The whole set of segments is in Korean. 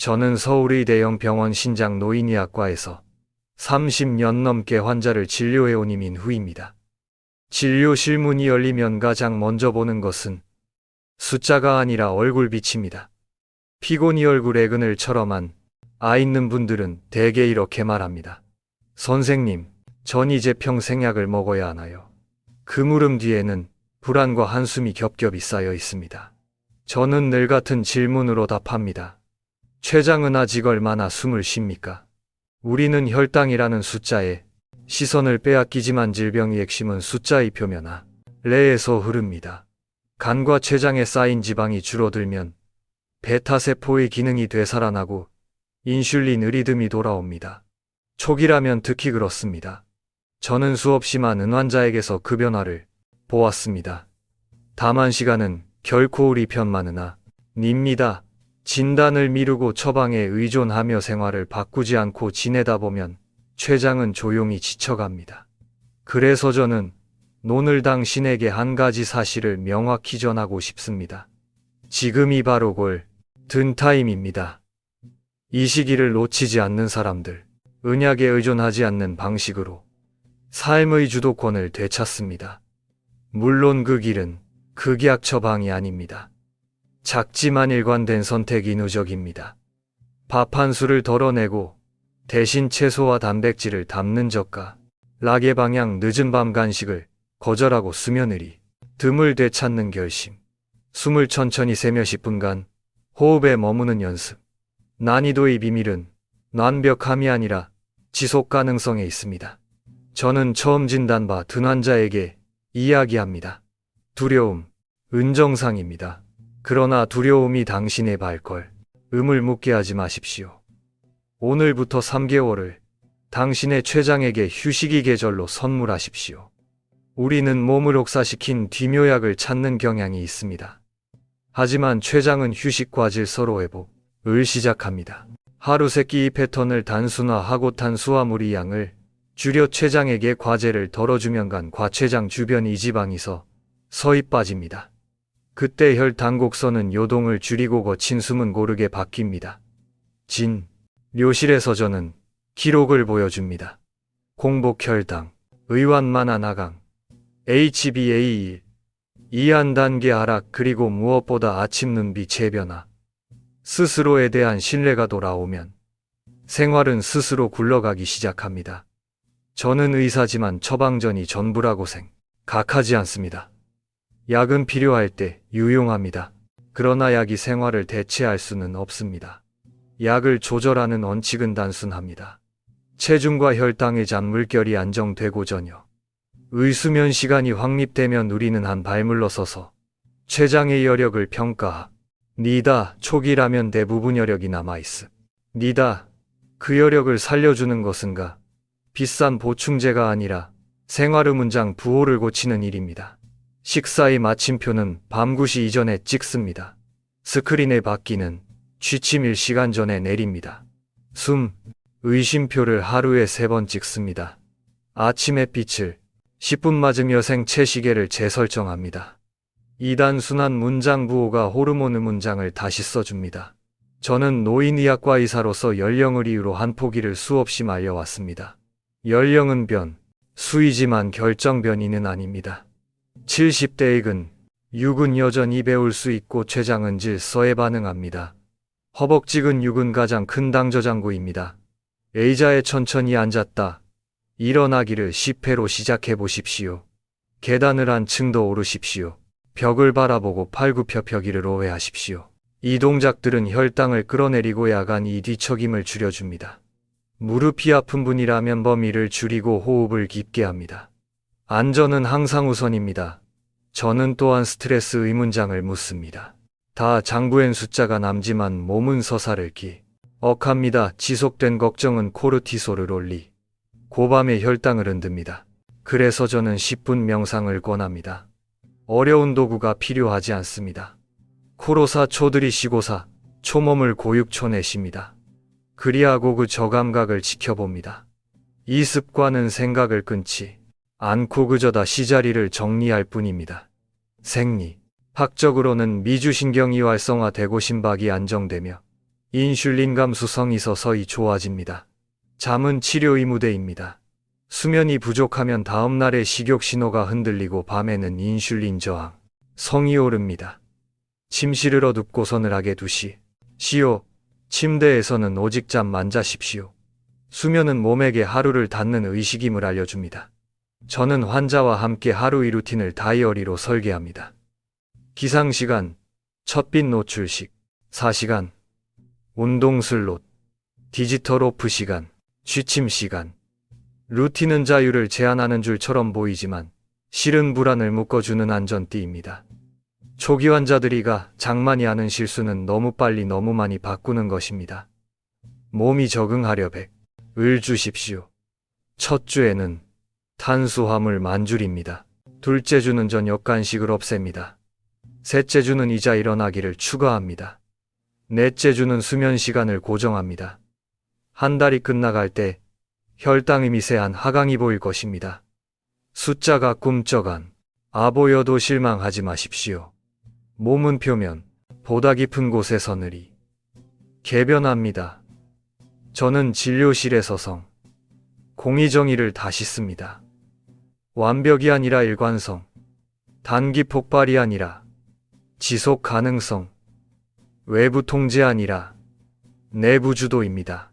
저는 서울의 대형 병원 신장 노인의학과에서 30년 넘게 환자를 진료해온 이민후입니다. 진료실 문이 열리면 가장 먼저 보는 것은 숫자가 아니라 얼굴빛입니다. 피곤이 얼굴에 그늘처럼한 아 있는 분들은 대개 이렇게 말합니다. 선생님, 전 이제 평생 약을 먹어야 하나요? 그 물음 뒤에는 불안과 한숨이 겹겹이 쌓여 있습니다. 저는 늘 같은 질문으로 답합니다. 췌장은 아직 얼마나 숨을 쉽니까? 우리는 혈당이라는 숫자에 시선을 빼앗기지만 질병의 핵심은 숫자의 표면화, 뇌에서 흐릅니다. 간과 췌장에 쌓인 지방이 줄어들면 베타세포의 기능이 되살아나고 인슐린 리듬이 돌아옵니다. 초기라면 특히 그렇습니다. 저는 수없이 많은 환자에게서 그 변화를 보았습니다. 다만 시간은 결코 우리 편만은 아닙니다. 진단을 미루고 처방에 의존하며 생활을 바꾸지 않고 지내다 보면 췌장은 조용히 지쳐갑니다. 그래서 저는 오늘 당신에게 한 가지 사실을 명확히 전하고 싶습니다. 지금이 바로 골든 타임입니다. 이 시기를 놓치지 않는 사람들, 은약에 의존하지 않는 방식으로 삶의 주도권을 되찾습니다. 물론 그 길은 극약 처방이 아닙니다. 작지만 일관된 선택이 누적입니다. 밥 한 술을 덜어내고 대신 채소와 단백질을 담는 젓가, 락의 방향 늦은 밤 간식을 거절하고 수면의리, 뜸을 되찾는 결심, 숨을 천천히 세며 10분간 호흡에 머무는 연습. 난이도의 비밀은 완벽함이 아니라 지속 가능성에 있습니다. 저는 처음 진단받은 환자에게 이야기합니다. 두려움, 은정상입니다. 그러나 두려움이 당신의 발걸음을 묻게 하지 마십시오. 오늘부터 3개월을 당신의 췌장에게 휴식의 계절로 선물하십시오. 우리는 몸을 혹사시킨 뒤묘약을 찾는 경향이 있습니다. 하지만 췌장은 휴식과 질서로 회복을 시작합니다. 하루 세끼 이 패턴을 단순화하고 탄수화물의 양을 줄여 췌장에게 과제를 덜어주면 간 과췌장 주변 이 지방이서 서히 빠집니다. 그때 혈당 곡선은 요동을 줄이고 거친 숨은 고르게 바뀝니다. 진료실에서 저는 기록을 보여줍니다. 공복 혈당, 의완만화 나강, HbA1, 이한 단계 하락 그리고 무엇보다 아침 눈비 재변화. 스스로에 대한 신뢰가 돌아오면 생활은 스스로 굴러가기 시작합니다. 저는 의사지만 처방전이 전부라고 생각하지 않습니다. 약은 필요할 때 유용합니다. 그러나 약이 생활을 대체할 수는 없습니다. 약을 조절하는 원칙은 단순합니다. 체중과 혈당의 잔물결이 안정되고 저녁 의수면 시간이 확립되면 우리는 한 발 물러서서 췌장의 여력을 평가합니다. 초기라면 대부분 여력이 남아있습니다. 그 여력을 살려주는 것은 비싼 보충제가 아니라 생활의 문장 부호를 고치는 일입니다. 식사의 마침표는 밤 9시 이전에 찍습니다. 스크린에 바뀌는 취침 1시간 전에 내립니다. 숨, 의심표를 하루에 3번 찍습니다. 아침 햇빛을 10분 맞으며 생체 시계를 재설정합니다. 이 단순한 문장 부호가 호르몬의 문장을 다시 써줍니다. 저는 노인의학과 의사로서 연령을 이유로 한 포기를 수없이 말려왔습니다. 연령은 수이지만 결정 변이는 아닙니다. 70대의 근육은 여전히 배울 수 있고 췌장은 질서에 반응합니다. 허벅지 근육은 가장 큰 당저장고입니다. 의자에 천천히 앉았다 일어나기를 10회로 시작해 보십시오. 계단을 한 층 더 오르십시오. 벽을 바라보고 팔굽혀펴기를 5회 하십시오. 이 동작들은 혈당을 끌어내리고 야간이 뒤척임을 줄여줍니다. 무릎이 아픈 분이라면 범위를 줄이고 호흡을 깊게 합니다. 안전은 항상 우선입니다. 저는 또한 스트레스 의문장을 묻습니다. 다 장부엔 숫자가 남지만 몸은 서사를 기억합니다. 지속된 걱정은 코르티솔을 올리고 밤에 혈당을 흔듭니다. 그래서 저는 10분 명상을 권합니다. 어려운 도구가 필요하지 않습니다. 코로사 초들이쉬고사 초몸을 고육초 내쉽니다. 그리하고 그 저감각을 지켜봅니다. 이 습관은 생각을 끊지 않고 그저 다시 자리를 정리할 뿐입니다. 생리, 학적으로는 미주신경이 활성화되고 심박이 안정되며 인슐린 감수성이 서서히 좋아집니다. 잠은 치료 의무대입니다. 수면이 부족하면 다음날에 식욕 신호가 흔들리고 밤에는 인슐린 저항, 성이 오릅니다. 침실을 어둡고 서늘하게 두시오. 침대에서는 오직 잠만 자십시오. 수면은 몸에게 하루를 닫는 의식임을 알려줍니다. 저는 환자와 함께 하루의 루틴을 다이어리로 설계합니다. 기상시간, 첫빛 노출식, 4시간, 운동 슬롯, 디지털 오프 시간, 취침 시간. 루틴은 자유를 제한하는 줄처럼 보이지만 실은 불안을 묶어주는 안전띠입니다. 초기 환자들이가 장만이 하는 실수는 너무 빨리 너무 많이 바꾸는 것입니다. 몸이 적응하려 100을 주십시오. 첫 주에는 탄수화물 만줄입니다. 둘째 주는 저녁 간식을 없앱니다. 셋째 주는 이자 일어나기를 추가합니다. 넷째 주는 수면 시간을 고정합니다. 한 달이 끝나갈 때 혈당이 미세한 하강이 보일 것입니다. 숫자가 꿈쩍한 보여도 실망하지 마십시오. 몸은 표면, 보다 깊은 곳에 서늘히 개변합니다. 저는 진료실에 서성, 공의정의를 다시 씁니다. 완벽이 아니라 일관성, 단기 폭발이 아니라 지속 가능성, 외부 통제 아니라 내부 주도입니다.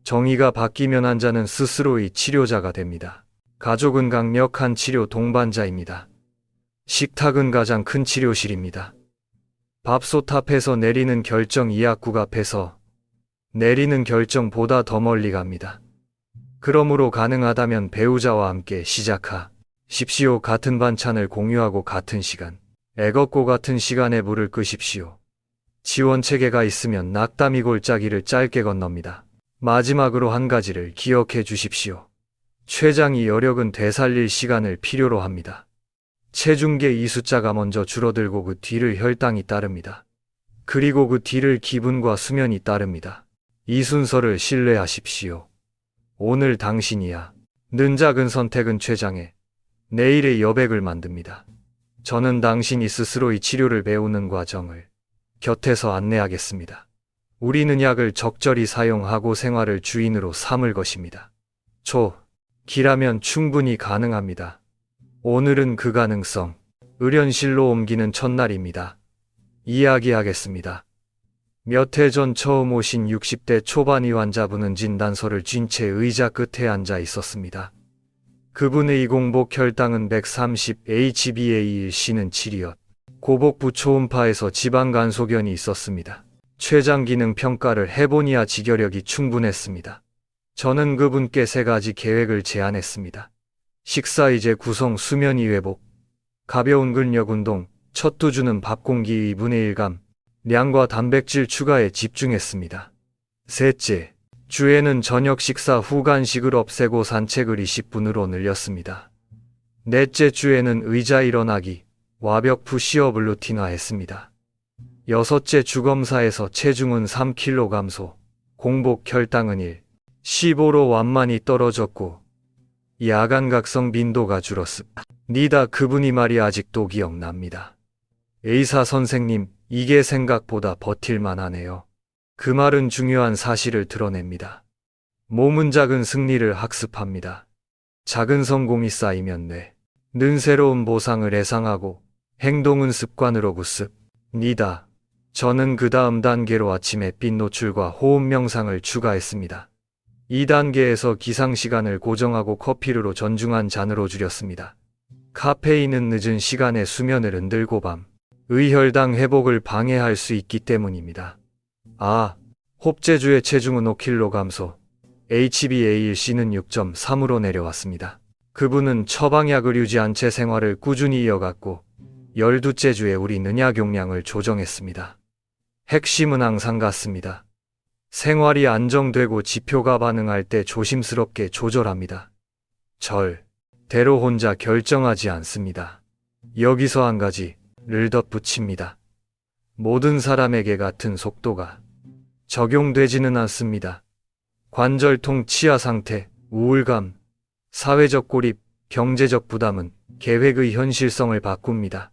정의가 바뀌면 환자는 스스로의 치료자가 됩니다. 가족은 강력한 치료 동반자입니다. 식탁은 가장 큰 치료실입니다. 밥솥 앞에서 내리는 결정, 이약국 앞에서 내리는 결정보다 더 멀리 갑니다. 그러므로 가능하다면 배우자와 함께 시작하십시오. 같은 반찬을 공유하고 같은 시간, 애걷고 같은 시간에 불을 끄십시오. 지원체계가 있으면 낙담이 골짜기를 짧게 건넙니다. 마지막으로 한 가지를 기억해 주십시오. 췌장이 여력은 되살릴 시간을 필요로 합니다. 체중계 이 숫자가 먼저 줄어들고 그 뒤를 혈당이 따릅니다. 그리고 그 뒤를 기분과 수면이 따릅니다. 이 순서를 신뢰하십시오. 오늘 당신이야. 는 작은 선택은 췌장에 내일의 여백을 만듭니다. 저는 당신이 스스로의 치료를 배우는 과정을 곁에서 안내하겠습니다. 우리는 약을 적절히 사용하고 생활을 주인으로 삼을 것입니다. 기라면 충분히 가능합니다. 오늘은 그 가능성, 의료실로 옮기는 첫날입니다. 이야기하겠습니다. 몇 해 전 처음 오신 60대 초반의 환자분은 진단서를 쥔 채 의자 끝에 앉아 있었습니다. 그분의 이공복 혈당은 130, HbA1c는 7이었. 고복부 초음파에서 지방 간소견이 있었습니다. 췌장 기능 평가를 해보니야 지결력이 충분했습니다. 저는 그분께 3가지 계획을 제안했습니다. 식사 이제 구성, 수면 2회복, 가벼운 근력 운동, 첫 2주는 밥 공기 2분의 1감, 량과 단백질 추가에 집중했습니다. 셋째 주에는 저녁 식사 후 간식을 없애고 산책을 20분으로 늘렸습니다. 넷째 주에는 의자 일어나기, 와벽 푸시업을 루틴화했습니다. 여섯째 주 검사에서 체중은 3kg 감소, 공복 혈당은 15로 완만히 떨어졌고 야간각성 빈도가 줄었습니다. 그분이 말이 아직도 기억납니다. 의사 선생님, 이게 생각보다 버틸만 하네요. 그 말은 중요한 사실을 드러냅니다. 몸은 작은 승리를 학습합니다. 작은 성공이 쌓이면 뇌는 새로운 보상을 예상하고 행동은 습관으로 굳습니다. 저는 그 다음 단계로 아침 햇빛 노출과 호흡 명상을 추가했습니다. 이 단계에서 기상시간을 고정하고 커피류로 전중한 잔으로 줄였습니다. 카페인은 늦은 시간에 수면을 흔들고 밤의 혈당 회복을 방해할 수 있기 때문입니다. 홉째 주의 체중은 5kg 감소, HbA1c는 6.3으로 내려왔습니다. 그분은 처방약을 유지한 채 생활을 꾸준히 이어갔고 12째 주에 우리는 약 용량을 조정했습니다. 핵심은 항상 같습니다. 생활이 안정되고 지표가 반응할 때 조심스럽게 조절합니다. 절대로 혼자 결정하지 않습니다. 여기서 한 가지를 덧붙입니다. 모든 사람에게 같은 속도가 적용되지는 않습니다. 관절통, 치아 상태, 우울감, 사회적 고립, 경제적 부담은 계획의 현실성을 바꿉니다.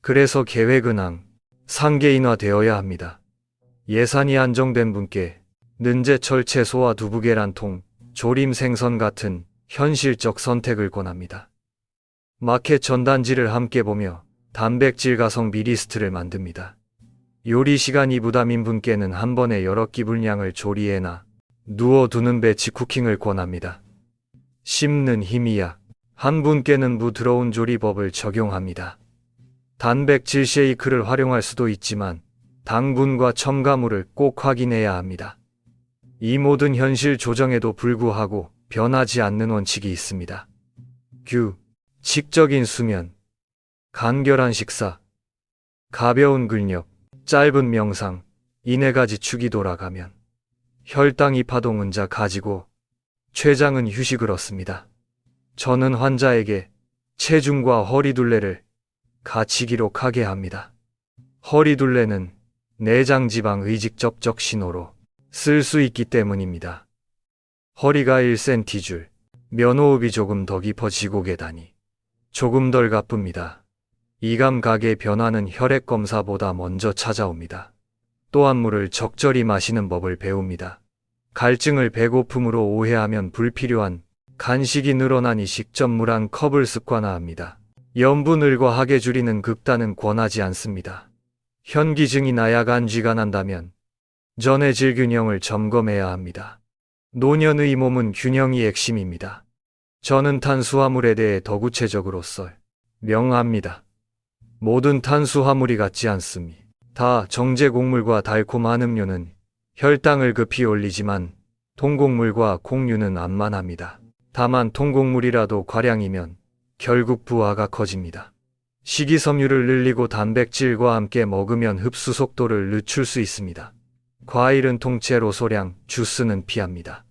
그래서 계획은 항상 개인화되어야 합니다. 예산이 안정된 분께 는제철 채소와 두부 계란 통, 조림 생선 같은 현실적 선택을 권합니다. 마켓 전단지를 함께 보며 단백질 가성비 리스트를 만듭니다. 요리 시간이 부담인 분께는 한 번에 여러 끼 분량을 조리해나 누워두는 배치 쿠킹을 권합니다. 씹는 힘이 약 한 분께는 부드러운 조리법을 적용합니다. 단백질 쉐이크를 활용할 수도 있지만 당분과 첨가물을 꼭 확인해야 합니다. 이 모든 현실 조정에도 불구하고 변하지 않는 원칙이 있습니다. 규칙적인 수면, 간결한 식사, 가벼운 근력, 짧은 명상, 이 네 가지 축이 돌아가면 혈당이 파동은 자 가지고 췌장은 휴식을 얻습니다. 저는 환자에게 체중과 허리둘레를 같이 기록하게 합니다. 허리둘레는 내장지방 의직접적 신호로 쓸 수 있기 때문입니다. 허리가 1cm, 면호흡이 조금 더 깊어지고 계단이 조금 덜 가쁩니다. 이 감각의 변화는 혈액 검사보다 먼저 찾아옵니다. 또한 물을 적절히 마시는 법을 배웁니다. 갈증을 배고픔으로 오해하면 불필요한 간식이 늘어나니 식전 물 한 컵을 습관화합니다. 염분을 과하게 줄이는 극단은 권하지 않습니다. 현기증이나 야간쥐가 난다면 전해 질 균형을 점검해야 합니다. 노년의 몸은 균형이 핵심입니다. 저는 탄수화물에 대해 더 구체적으로 명합니다. 모든 탄수화물이 같지 않습니다. 다 정제 곡물과 달콤한 음료는 혈당을 급히 올리지만 통곡물과 콩류는 안만합니다. 다만 통곡물이라도 과량이면 결국 부하가 커집니다. 식이섬유를 늘리고 단백질과 함께 먹으면 흡수 속도를 늦출 수 있습니다. 과일은 통째로 소량, 주스는 피합니다.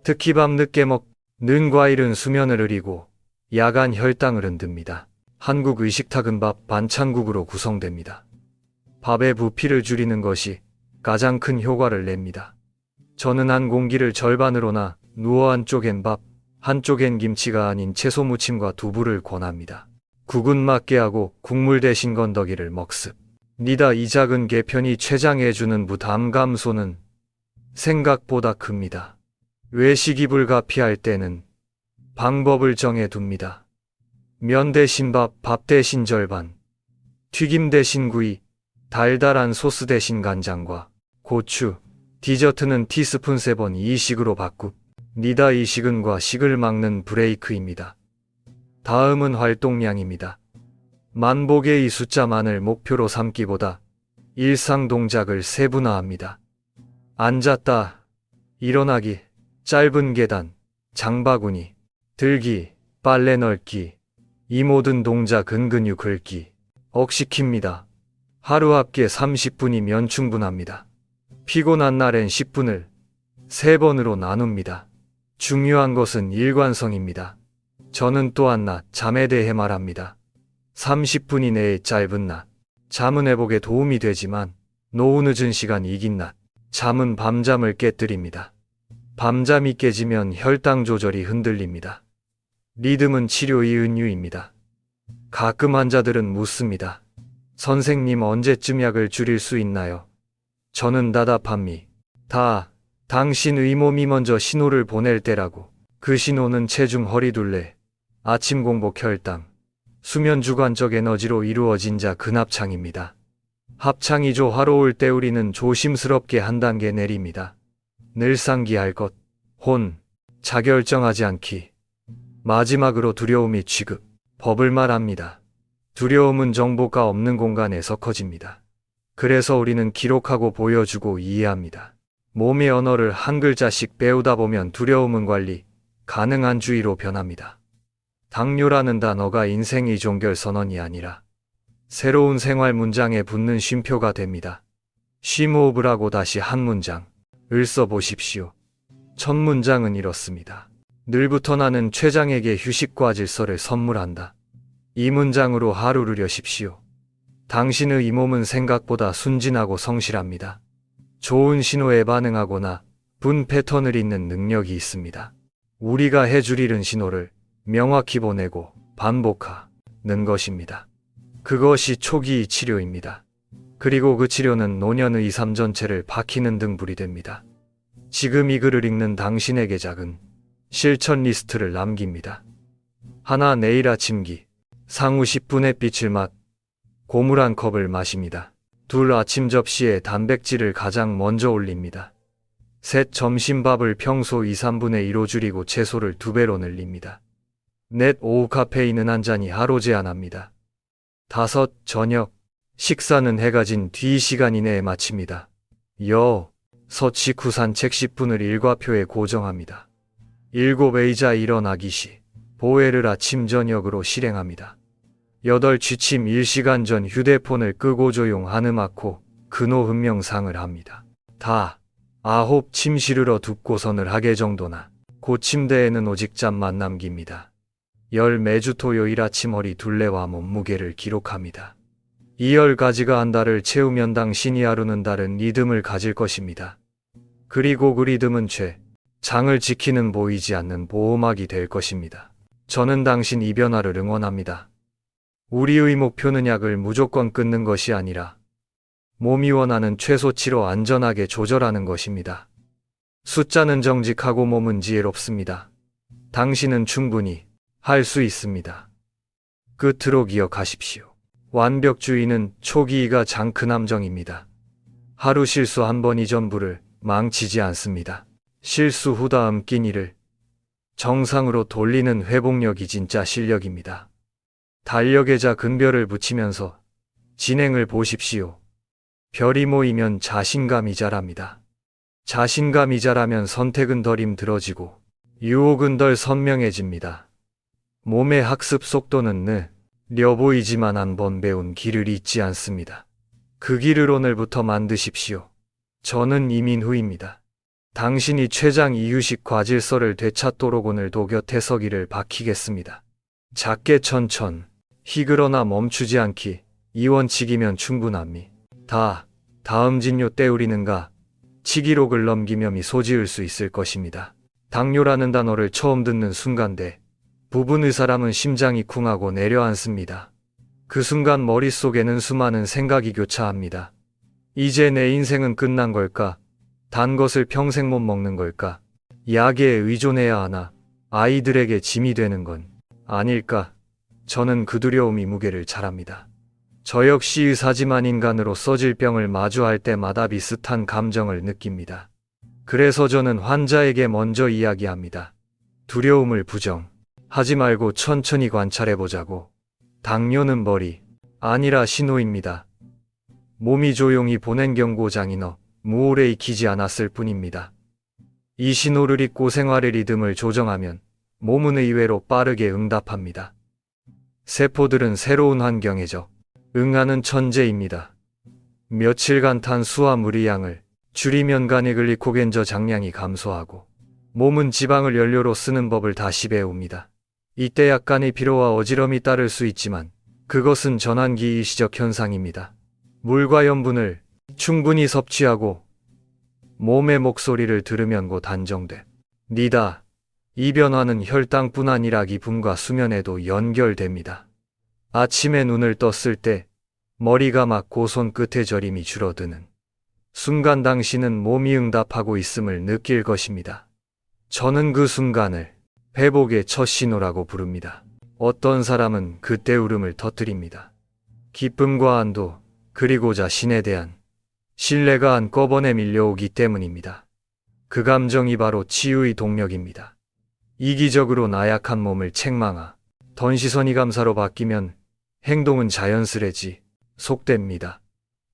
특히 밤늦게 먹는 과일은 수면을 흐리고 야간 혈당을 흔듭니다. 한국 의식탁은 밥, 반찬국으로 구성됩니다. 밥의 부피를 줄이는 것이 가장 큰 효과를 냅니다. 저는 한 공기를 절반으로나 누워 한쪽엔 밥, 한쪽엔 김치가 아닌 채소 무침과 두부를 권합니다. 국은 맞게 하고 국물 대신 건더기를 먹습니다. 이 작은 개편이 췌장에 주는 부담 감소는 생각보다 큽니다. 외식이 불가피할 때는 방법을 정해둡니다. 면 대신 밥, 밥 대신 절반, 튀김 대신 구이, 달달한 소스 대신 간장과 고추, 디저트는 티스푼 3번 이 식으로 바꿉니다. 이 식은과 식을 막는 브레이크입니다. 다음은 활동량입니다. 만복의 이 숫자만을 목표로 삼기보다 일상 동작을 세분화합니다. 앉았다, 일어나기, 짧은 계단, 장바구니, 들기, 빨래 널기, 이 모든 동작은 근육 긁기, 억시킵니다. 하루 합계 30분이면 충분합니다. 피곤한 날엔 10분을 3번으로 나눕니다. 중요한 것은 일관성입니다. 저는 또한 낮 잠에 대해 말합니다. 30분 이내의 짧은 낮 잠은 회복에 도움이 되지만 노후 늦은 시간 이긴 낮 잠은 밤잠을 깨뜨립니다. 밤잠이 깨지면 혈당 조절이 흔들립니다. 리듬은 치료의 은유입니다. 가끔 환자들은 묻습니다. 선생님, 언제쯤 약을 줄일 수 있나요? 저는 답합니다. 당신의 몸이 먼저 신호를 보낼 때라고. 그 신호는 체중, 허리둘레, 아침 공복, 혈당, 수면, 주관적 에너지로 이루어진 자 근합창입니다. 합창이 조화로울 때 우리는 조심스럽게 한 단계 내립니다. 늘 상기할 것, 자결정하지 않기. 마지막으로 두려움이 취급, 법을 말합니다. 두려움은 정보가 없는 공간에서 커집니다. 그래서 우리는 기록하고 보여주고 이해합니다. 몸의 언어를 한 글자씩 배우다 보면 두려움은 관리 가능한 주의로 변합니다. 당뇨라는 단어가 인생의 종결선언이 아니라 새로운 생활 문장에 붙는 쉼표가 됩니다. 쉼호흡을 하고 다시 한 문장을 써보십시오. 첫 문장은 이렇습니다. 늘부터 나는 췌장에게 휴식과 질서를 선물한다. 이 문장으로 하루를 여십시오. 당신의 이 몸은 생각보다 순진하고 성실합니다. 좋은 신호에 반응하거나 분 패턴을 잇는 능력이 있습니다. 우리가 해줄 일은 신호를 명확히 보내고 반복하는 것입니다. 그것이 초기 치료입니다. 그리고 그 치료는 노년의 삶 전체를 박히는 등불이 됩니다. 지금 이 글을 읽는 당신에게 작은 실천 리스트를 남깁니다. 하나, 내일 아침기. 상후 10분의 빛을 맛. 고물 한 컵을 마십니다. 둘, 아침 접시에 단백질을 가장 먼저 올립니다. 셋, 점심밥을 평소 2, 3분의 1로 줄이고 채소를 2배로 늘립니다. 넷, 오후 카페인은 한 잔이 하루 제한합니다. 다섯, 저녁 식사는 해가 진 뒤 시간 이내에 마칩니다. 섯, 식후 산책 10분을 일과표에 고정합니다. 일곱, 의자 일어나기 시 보혜를 아침 저녁으로 실행합니다. 여덟, 취침 1시간 전 휴대폰을 끄고 조용 한음악고 근호음 명상을 합니다. 아홉, 침실으로 듣고선을 하게 정도나 곧 침대에는 오직 잠만 남깁니다. 열, 매주 토요일 아침 허리 둘레와 몸무게를 기록합니다. 이 10가지가 한 달을 채우면 당신이 하루는 다른 리듬을 가질 것입니다. 그리고 그 리듬은 장을 지키는 보이지 않는 보호막이 될 것입니다. 저는 당신 이 변화를 응원합니다. 우리의 목표는 약을 무조건 끊는 것이 아니라 몸이 원하는 최소치로 안전하게 조절하는 것입니다. 숫자는 정직하고 몸은 지혜롭습니다. 당신은 충분히 할 수 있습니다. 끝으로 기억하십시오. 완벽주의는 초기이가 장큰 함정입니다. 하루 실수 한 번이 전부를 망치지 않습니다. 실수 후 다음 끼니를 정상으로 돌리는 회복력이 진짜 실력입니다. 달력에자 근별을 붙이면서 진행을 보십시오. 별이 모이면 자신감이 자랍니다. 자신감이 자라면 선택은 덜 힘들어지고 유혹은 덜 선명해집니다. 몸의 학습 속도는 느려 보이지만 한 번 배운 길을 잊지 않습니다. 그 길을 오늘부터 만드십시오. 저는 이민후입니다. 당신이 췌장 이유식 과질서를 되찾도록 오늘도 곁에 서기를 박히겠습니다. 작게 희그러나 멈추지 않기. 이 원칙이면 충분합니다. 다음 진료 때 우리는가 치기록을 넘기며 미소 지을 수 있을 것입니다. 당뇨라는 단어를 처음 듣는 순간 부분의 사람은 심장이 쿵하고 내려앉습니다. 그 순간 머릿속에는 수많은 생각이 교차합니다. 이제 내 인생은 끝난 걸까? 단 것을 평생 못 먹는 걸까? 약에 의존해야 하나? 아이들에게 짐이 되는 건 아닐까? 저는 그 두려움이 무게를 잘합니다. 저 역시 의사지만 인간으로서 질병을 마주할 때마다 비슷한 감정을 느낍니다. 그래서 저는 환자에게 먼저 이야기합니다. 두려움을 부정하지 말고 천천히 관찰해보자고. 당뇨는 벌이 아니라 신호입니다. 몸이 조용히 보낸 경고장이 너무 오래 익히지 않았을 뿐입니다. 이 신호를 잊고 생활의 리듬을 조정하면 몸은 의외로 빠르게 응답합니다. 세포들은 새로운 환경에 응하는 천재입니다. 며칠간 탄수화물의 양을 줄이면 간의 글리코겐 저장량이 감소하고 몸은 지방을 연료로 쓰는 법을 다시 배웁니다. 이때 약간의 피로와 어지럼이 따를 수 있지만 그것은 전환기 일시적 현상입니다. 물과 염분을 충분히 섭취하고 몸의 목소리를 들으면 곧 안정됩니다. 이 변화는 혈당뿐 아니라 기분과 수면에도 연결됩니다. 아침에 눈을 떴을 때 머리가 맑고 손끝의 저림이 줄어드는 순간 당신은 몸이 응답하고 있음을 느낄 것입니다. 저는 그 순간을 회복의 첫 신호라고 부릅니다. 어떤 사람은 그때 울음을 터뜨립니다. 기쁨과 안도 그리고 자신에 대한 신뢰가 한꺼번에 밀려오기 때문입니다. 그 감정이 바로 치유의 동력입니다. 이기적으로 나약한 몸을 책망하던 시선이 감사로 바뀌면 행동은 자연스레지 속됩니다.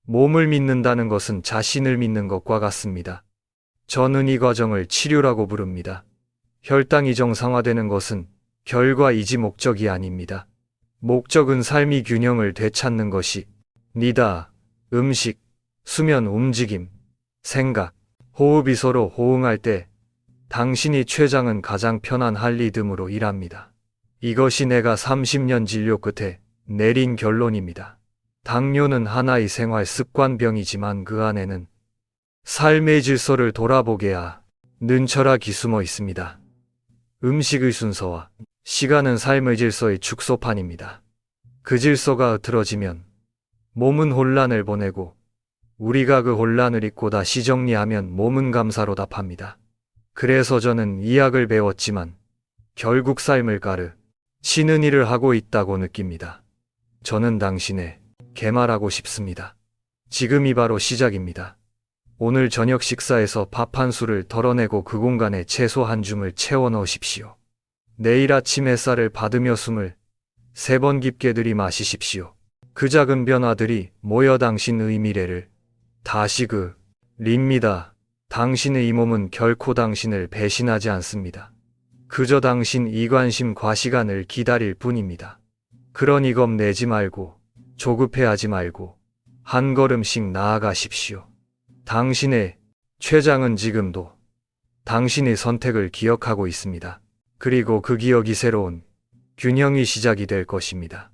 몸을 믿는다는 것은 자신을 믿는 것과 같습니다. 저는 이 과정을 치료라고 부릅니다. 혈당이 정상화되는 것은 결과이지 목적이 아닙니다. 목적은 삶의 균형을 되찾는 것입니다. 음식, 수면, 움직임, 생각, 호흡이 서로 호응할 때 당신이 췌장은 가장 편안한 리듬으로 일합니다. 이것이 내가 30년 진료 끝에 내린 결론입니다. 당뇨는 하나의 생활 습관병이지만 그 안에는 삶의 질서를 돌아보게 하는 철학이 숨어 있습니다. 음식의 순서와 시간은 삶의 질서의 축소판입니다. 그 질서가 흐트러지면 몸은 혼란을 보내고 우리가 그 혼란을 잊고 다시 정리하면 몸은 감사로 답합니다. 그래서 저는 이학을 배웠지만 결국 삶을 가르치는 일을 하고 있다고 느낍니다. 저는 당신의 개말하고 싶습니다. 지금이 바로 시작입니다. 오늘 저녁 식사에서 밥 한 술을 덜어내고 그 공간에 채소 한 줌을 채워 넣으십시오. 내일 아침 햇살을 받으며 숨을 3번 깊게 들이마시십시오. 그 작은 변화들이 모여 당신의 미래를 다시 그립니다. 당신의 이 몸은 결코 당신을 배신하지 않습니다. 그저 당신 이관심과 시간을 기다릴 뿐입니다. 그러니 겁내지 말고 조급해하지 말고 한 걸음씩 나아가십시오. 당신의 췌장은 지금도 당신의 선택을 기억하고 있습니다. 그리고 그 기억이 새로운 균형이 시작이 될 것입니다.